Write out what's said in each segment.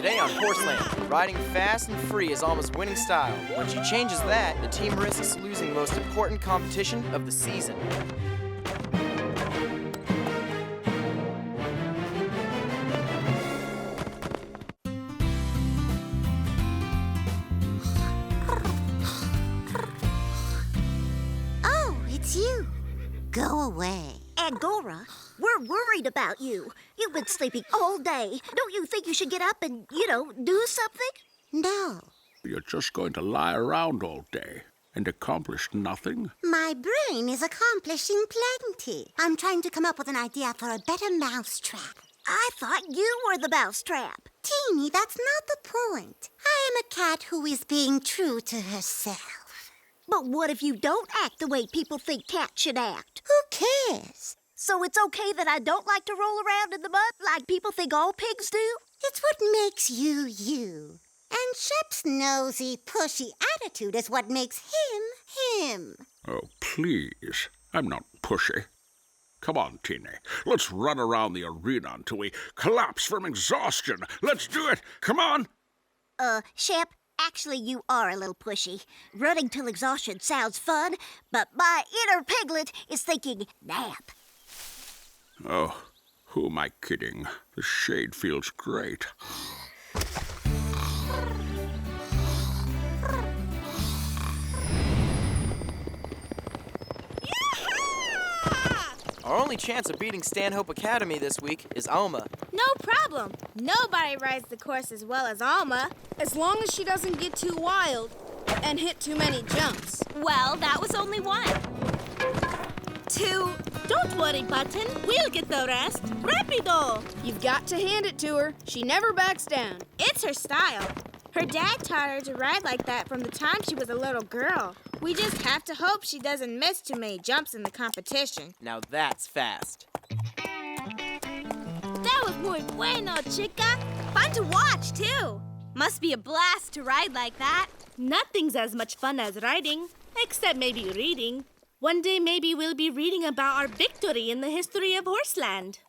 Today on Horseland, riding fast and free is Alma's winning style. When she changes that, the team risks losing the most important competition of the season. Oh, it's you. Go away. Angora, we're worried about you. You've been sleeping all day. Don't you think you should get up and, do something? No, You're just going to lie around all day and accomplish nothing? my brain is accomplishing plenty. I'm trying to come up with an idea for a better mousetrap. I thought you were the mousetrap. Teeny, that's not the point. I am a cat who is being true to herself. But what if you don't act the way people think cats should act? Who cares? So it's okay that I don't like to roll around in the mud like people think all pigs do? It's what makes you you. And Shep's nosy, pushy attitude is what makes him him. Oh, please. I'm not pushy. Come on, Teeny. Let's run around the arena until we collapse from exhaustion. Let's do it. Come on. Shep, actually you are a little pushy. Running till exhaustion sounds fun, but my inner piglet is thinking nap. Oh, who am I kidding? The shade feels great. Our only chance of beating Stanhope Academy this week is Alma. No problem. Nobody rides the course as well as Alma. As long as she doesn't get too wild and hit too many jumps. Well, that was only one. Two. Don't worry, Button. We'll get the rest. Rapido! You've got to hand it to her. She never backs down. It's her style. Her dad taught her to ride like that from the time she was a little girl. We just have to hope she doesn't miss too many jumps in the competition. Now that's fast. That was muy bueno, chica. Fun to watch, too. Must be a blast to ride like that. Nothing's as much fun as riding, except maybe reading. One day maybe we'll be reading about our victory in the history of Horseland.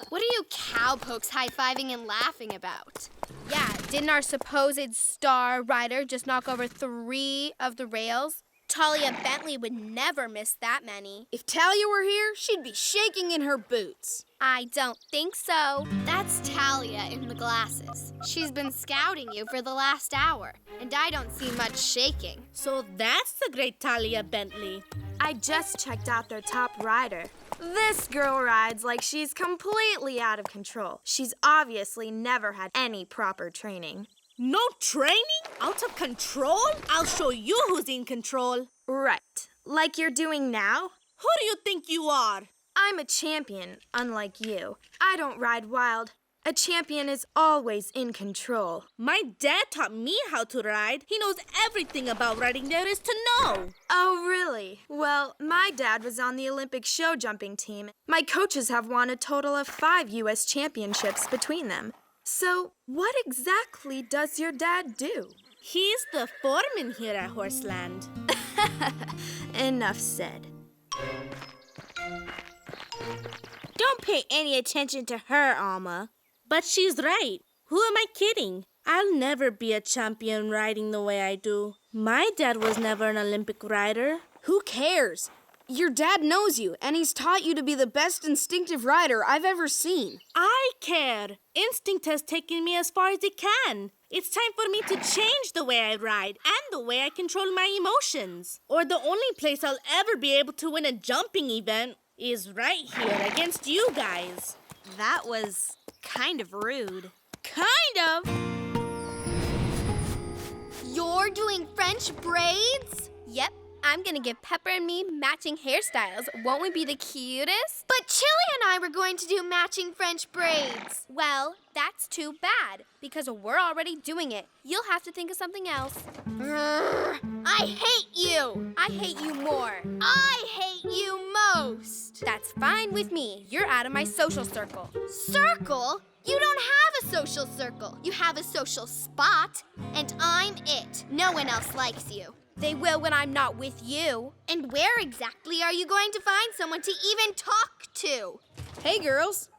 What are you cowpokes high-fiving and laughing about? Yeah, didn't our supposed star rider just knock over 3 of the rails? Talia Bentley would never miss that many. If Talia were here, she'd be shaking in her boots. I don't think so. That's Talia in the glasses. She's been scouting you for the last hour, and I don't see much shaking. So that's the great Talia Bentley. I just checked out their top rider. This girl rides like she's completely out of control. She's obviously never had any proper training. No training? Out of control? I'll show you who's in control. Right. Like you're doing now? Who do you think you are? I'm a champion, unlike you. I don't ride wild. A champion is always in control. My dad taught me how to ride. He knows everything about riding there is to know. Oh, really? Well, my dad was on the Olympic show jumping team. My coaches have won a total of 5 U.S. championships between them. So, what exactly does your dad do? He's the foreman here at Horseland. Enough said. Don't pay any attention to her, Alma. But she's right. Who am I kidding? I'll never be a champion riding the way I do. My dad was never an Olympic rider. Who cares? Your dad knows you, and he's taught you to be the best instinctive rider I've ever seen. I care. Instinct has taken me as far as it can. It's time for me to change the way I ride and the way I control my emotions. Or the only place I'll ever be able to win a jumping event is right here against you guys. That was kind of rude. Kind of. You're doing French braids? Yep, I'm gonna give Pepper and me matching hairstyles. Won't we be the cutest? But Chili and I were going to do matching French braids. Well, that's too bad, because we're already doing it. You'll have to think of something else. I hate you! I hate you more. I hate you most! That's fine with me. You're out of my social circle. Circle? You don't have a social circle. You have a social spot, and I'm it. No one else likes you. They will when I'm not with you. And where exactly are you going to find someone to even talk to? Hey, girls.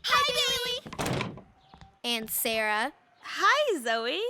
Hi, Billy! And Sarah. Hi, Zoe.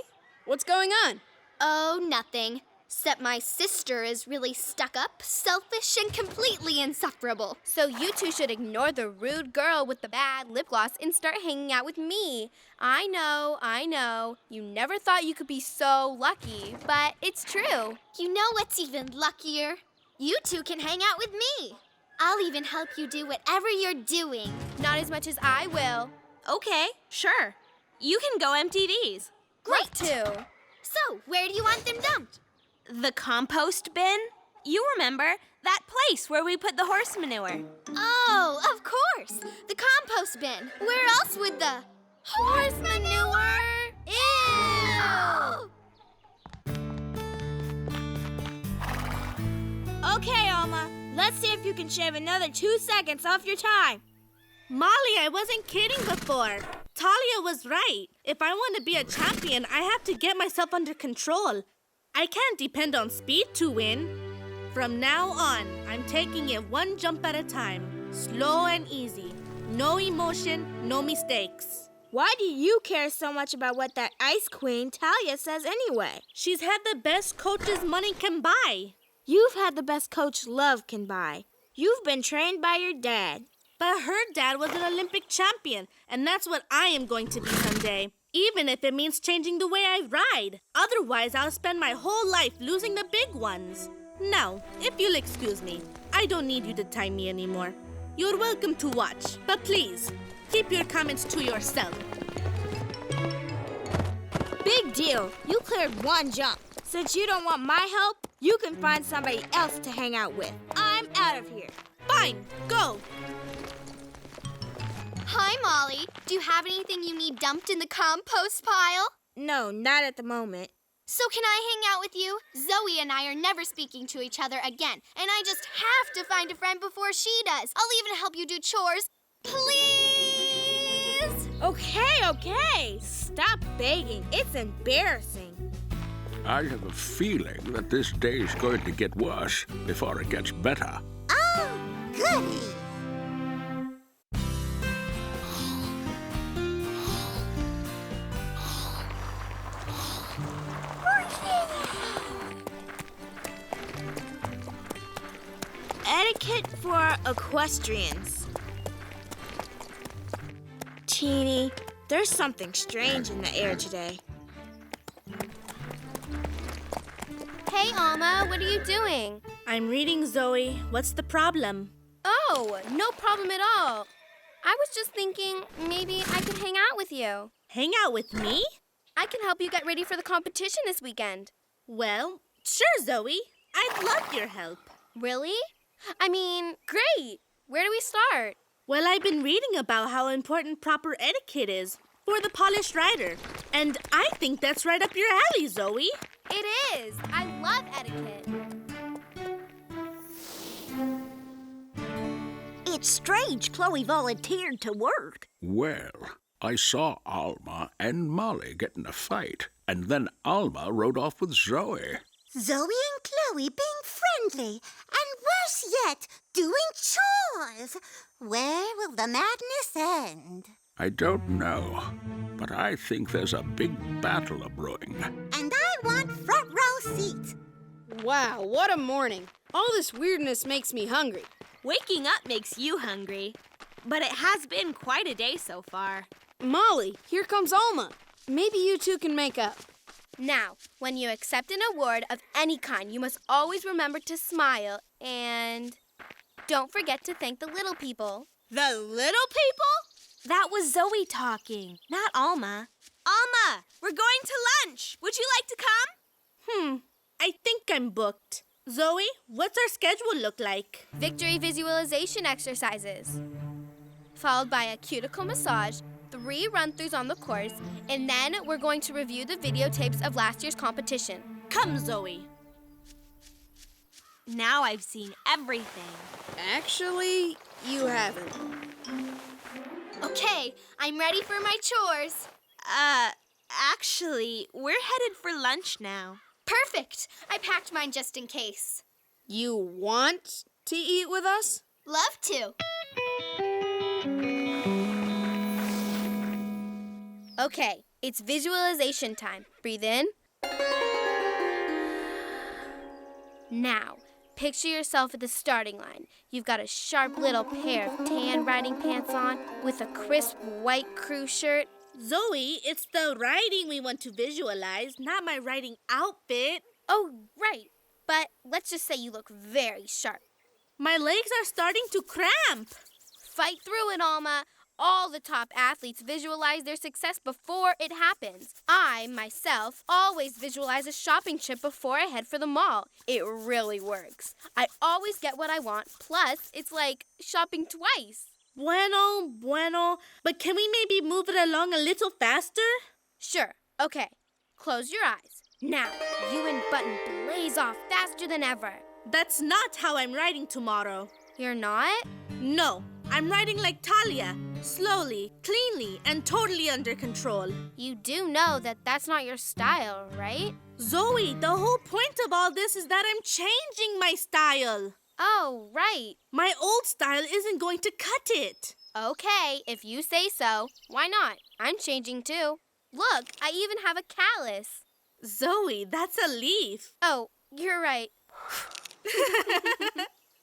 What's going on? Oh, nothing. Except my sister is really stuck up, selfish, and completely insufferable. So you two should ignore the rude girl with the bad lip gloss and start hanging out with me. I know. You never thought you could be so lucky, but it's true. You know what's even luckier? You two can hang out with me. I'll even help you do whatever you're doing. Not as much as I will. Okay, sure. You can go empty these. Great, too. So, where do you want them dumped? The compost bin? You remember, that place where we put the horse manure. Oh, of course. The compost bin. Where else would the horse manure? Ew! Okay, Alma. Let's see if you can shave another 2 seconds off your time. Molly, I wasn't kidding before. Talia was right. If I want to be a champion, I have to get myself under control. I can't depend on speed to win. From now on, I'm taking it one jump at a time. Slow and easy. No emotion, no mistakes. Why do you care so much about what that ice queen Talia says anyway? She's had the best coaches money can buy. You've had the best coach love can buy. You've been trained by your dad. But her dad was an Olympic champion, and that's what I am going to be someday. Even if it means changing the way I ride. Otherwise, I'll spend my whole life losing the big ones. Now, if you'll excuse me, I don't need you to time me anymore. You're welcome to watch, but please, keep your comments to yourself. Big deal. You cleared one jump. Since you don't want my help, you can find somebody else to hang out with. I'm out of here. Fine, go. Hi, Molly. Do you have anything you need dumped in the compost pile? No, not at the moment. So can I hang out with you? Zoe and I are never speaking to each other again, and I just have to find a friend before she does. I'll even help you do chores. Please? Okay. Stop begging. It's embarrassing. I have a feeling that this day's going to get worse before it gets better. Oh, goody. Etiquette for equestrians. Teeny, there's something strange in the air today. Hey, Alma, what are you doing? I'm reading, Zoe. What's the problem? Oh, no problem at all. I was just thinking maybe I could hang out with you. Hang out with me? I can help you get ready for the competition this weekend. Well, sure, Zoe. I'd love your help. Really? I mean, great. Where do we start? Well, I've been reading about how important proper etiquette is for the polished rider. And I think that's right up your alley, Zoe. It is. I love etiquette. It's strange Chloe volunteered to work. Well, I saw Alma and Molly get in a fight, and then Alma rode off with Zoe. Zoe and Chloe being friendly, and worse yet, doing chores. Where will the madness end? I don't know, but I think there's a big battle a-brewing. And I want front row seats. Wow, what a morning. All this weirdness makes me hungry. Waking up makes you hungry. But it has been quite a day so far. Molly, here comes Alma. Maybe you two can make up. Now, when you accept an award of any kind, you must always remember to smile and don't forget to thank the little people. The little people? That was Zoe talking, not Alma. Alma, we're going to lunch. Would you like to come? I think I'm booked. Zoe, what's our schedule look like? Victory visualization exercises, followed by a cuticle massage, 3 run-throughs on the course, and then we're going to review the videotapes of last year's competition. Come, Zoe. Now I've seen everything. Actually, you haven't. Okay, I'm ready for my chores. Actually, we're headed for lunch now. Perfect. I packed mine just in case. You want to eat with us? Love to. Okay, it's visualization time. Breathe in. Now, picture yourself at the starting line. You've got a sharp little pair of tan riding pants on with a crisp white crew shirt. Zoe, it's the riding we want to visualize, not my riding outfit. Oh, right. But let's just say you look very sharp. My legs are starting to cramp. Fight through it, Alma. All the top athletes visualize their success before it happens. I, myself, always visualize a shopping trip before I head for the mall. It really works. I always get what I want, plus it's like shopping twice. Bueno. But can we maybe move it along a little faster? Sure. Okay. Close your eyes. Now, you and Button blaze off faster than ever. That's not how I'm riding tomorrow. You're not? No, I'm riding like Talia. Slowly, cleanly, and totally under control. You do know that that's not your style, right? Zoe, the whole point of all this is that I'm changing my style. Oh, right. My old style isn't going to cut it. Okay, if you say so. Why not? I'm changing too. Look, I even have a callus. Zoe, that's a leaf. Oh, you're right.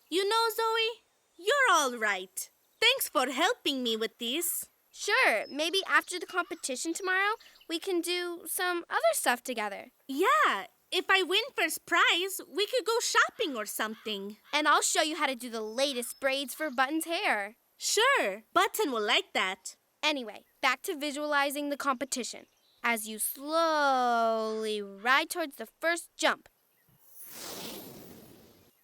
You know, Zoe, you're all right. Thanks for helping me with these. Sure, maybe after the competition tomorrow, we can do some other stuff together. Yeah, if I win first prize, we could go shopping or something. And I'll show you how to do the latest braids for Button's hair. Sure, Button will like that. Anyway, back to visualizing the competition. As you slowly ride towards the first jump.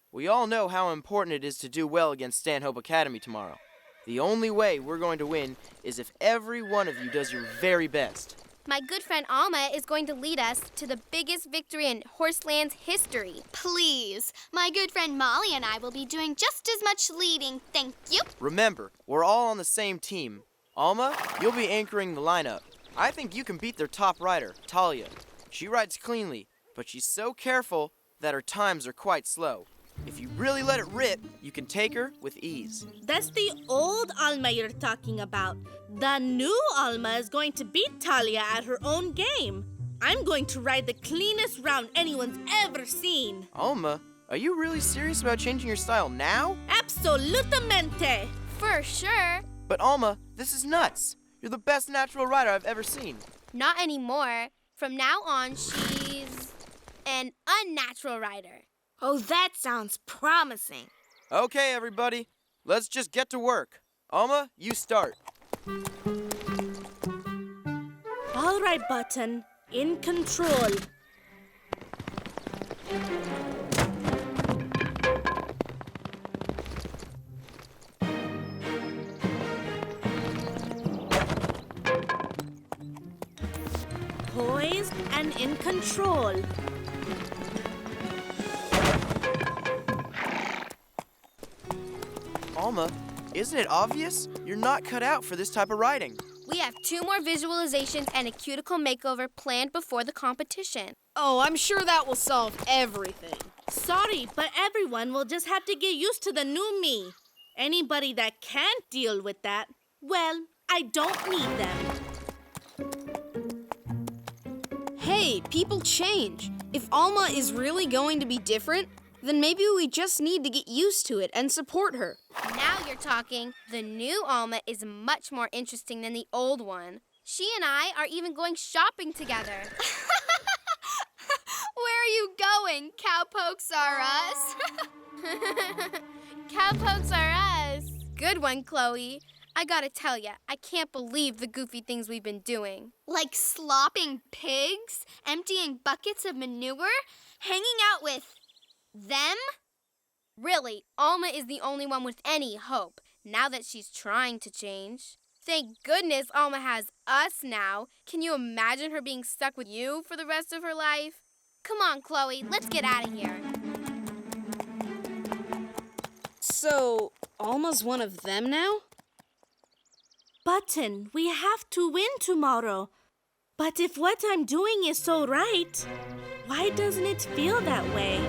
We all know how important it is to do well against Stanhope Academy tomorrow. The only way we're going to win is if every one of you does your very best. My good friend Alma is going to lead us to the biggest victory in Horseland's history. Please. My good friend Molly and I will be doing just as much leading, thank you. Remember, we're all on the same team. Alma, you'll be anchoring the lineup. I think you can beat their top rider, Talia. She rides cleanly, but she's so careful that her times are quite slow. If you really let it rip, you can take her with ease. That's the old Alma you're talking about. The new Alma is going to beat Talia at her own game. I'm going to ride the cleanest round anyone's ever seen. Alma, are you really serious about changing your style now? Absolutamente. For sure. But Alma, this is nuts. You're the best natural rider I've ever seen. Not anymore. From now on, she's an unnatural rider. Oh, that sounds promising. Okay, everybody. Let's just get to work. Alma, you start. All right, Button. In control. Poised and in control. Alma, isn't it obvious? You're not cut out for this type of riding. We have 2 more visualizations and a cuticle makeover planned before the competition. Oh, I'm sure that will solve everything. Sorry, but everyone will just have to get used to the new me. Anybody that can't deal with that, well, I don't need them. Hey, people change. If Alma is really going to be different, then maybe we just need to get used to it and support her. Now you're talking. The new Alma is much more interesting than the old one. She and I are even going shopping together. Where are you going? Cowpokes are us. Cowpokes are us. Good one, Chloe. I gotta tell ya, I can't believe the goofy things we've been doing. Like slopping pigs, emptying buckets of manure, hanging out with them? Really, Alma is the only one with any hope, now that she's trying to change. Thank goodness Alma has us now. Can you imagine her being stuck with you for the rest of her life? Come on, Chloe, let's get out of here. So, Alma's one of them now? Button, we have to win tomorrow. But if what I'm doing is so right, why doesn't it feel that way?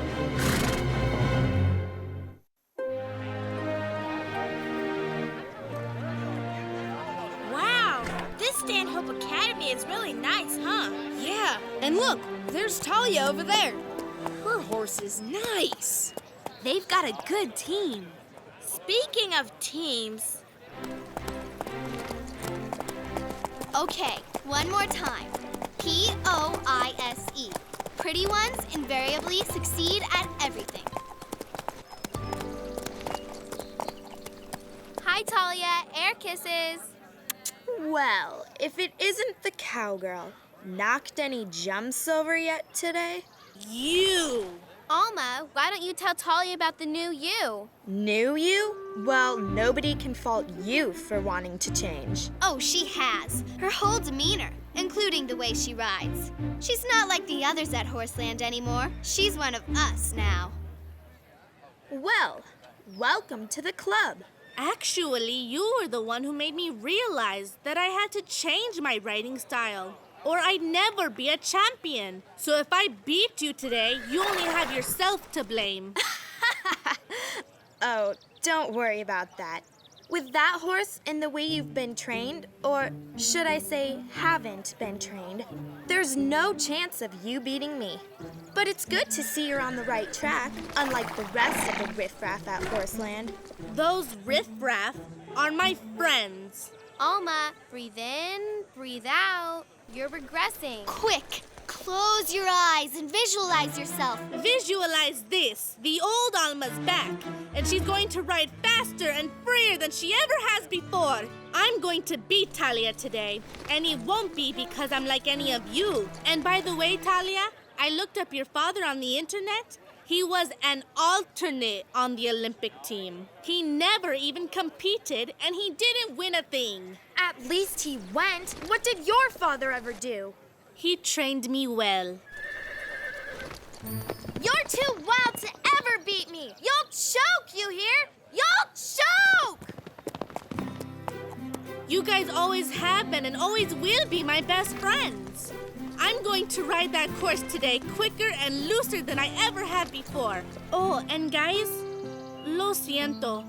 Wow, this Stanhope Academy is really nice, huh? Yeah, and look, there's Talia over there. Her horse is nice. They've got a good team. Speaking of teams, Okay, one more time. P-O-I-S-E. Pretty ones invariably succeed at everything. Hi, Talia. Air kisses. Well, if it isn't the cowgirl, knocked any jumps over yet today? You! Alma, why don't you tell Talia about the new you? New you? Well, nobody can fault you for wanting to change. Oh, she has. Her whole demeanor, including the way she rides. She's not like the others at Horseland anymore. She's one of us now. Well, welcome to the club. Actually, you were the one who made me realize that I had to change my riding style, or I'd never be a champion. So if I beat you today, you only have yourself to blame. Oh, don't worry about that. With that horse and the way you've been trained, or should I say haven't been trained, there's no chance of you beating me. But it's good to see you're on the right track, unlike the rest of the riffraff at Horseland. Those riffraff are my friends. Alma, breathe in, breathe out. You're regressing. Quick, close your eyes and visualize yourself. Visualize this. The old Alma's back, and she's going to ride faster and freer than she ever has before. I'm going to beat Talia today, and it won't be because I'm like any of you. And by the way, Talia, I looked up your father on the internet. He was an alternate on the Olympic team. He never even competed, and he didn't win a thing. At least he went. What did your father ever do? He trained me well. You're too wild to ever beat me. You'll choke, you hear? You'll choke! You guys always have been and always will be my best friends. I'm going to ride that course today quicker and looser than I ever have before. Oh, and guys, lo siento.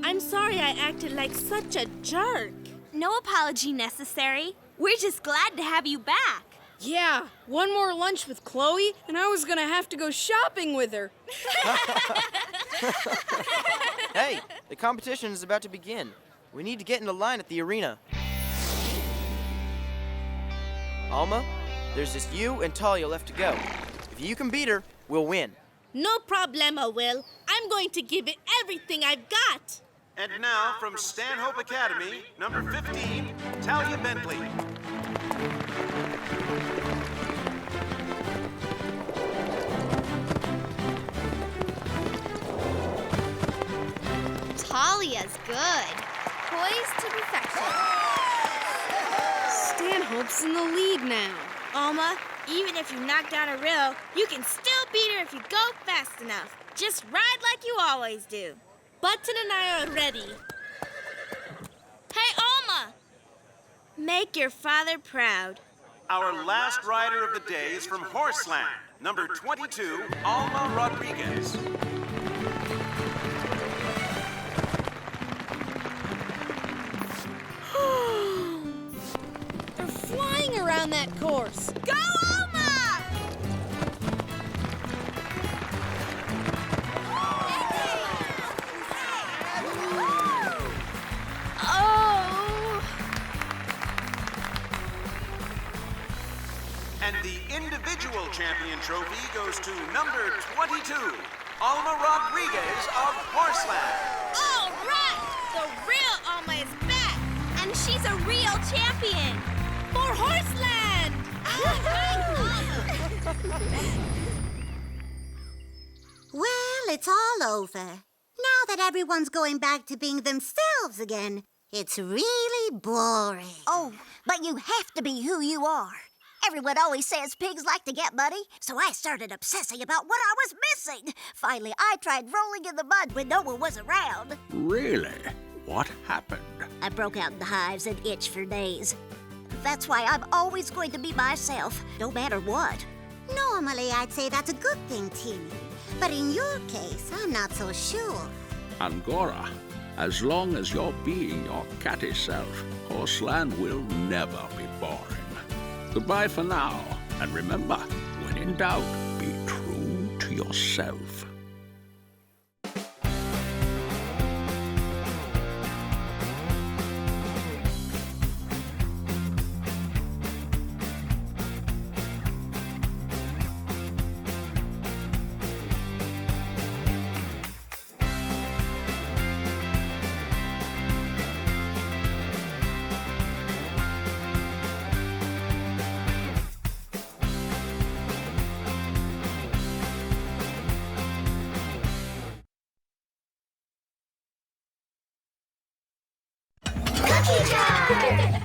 I'm sorry I acted like such a jerk. no apology necessary. We're just glad to have you back. Yeah, one more lunch with Chloe, and I was gonna have to go shopping with her. Hey, the competition is about to begin. We need to get in the line at the arena. Alma, there's just you and Talia left to go. If you can beat her, we'll win. No problema, Will. I'm going to give it everything I've got. And now, from Stanhope Academy, number 15, Talia Bentley. Talia's good. Poised to perfection. Stanhope's in the lead now. Alma, even if you knock down a riddle, you can still beat her if you go fast enough. Just ride like you always do. Button and I are ready. Hey, Alma! Make your father proud. Our last rider of the day is from Horseland, number 22, Alma Rodriguez. They're flying around that course. Go, Alma! Oh! And the individual champion trophy goes to number 22, Alma Rodriguez of Horseland. All right! The real Alma is back! And she's a real champion! For Horseland! Well, it's all over. Now that everyone's going back to being themselves again, it's really boring. Oh, but you have to be who you are. Everyone always says pigs like to get muddy, so I started obsessing about what I was missing. Finally, I tried rolling in the mud when no one was around. Really? What happened? I broke out in the hives and itched for days. That's why I'm always going to be myself, no matter what. Normally, I'd say that's a good thing, Teeny. But in your case, I'm not so sure. Angora, As long as you're being your catty self, Horseland will never be boring. Goodbye for now, and remember, when in doubt, be true to yourself. Cookie Jar!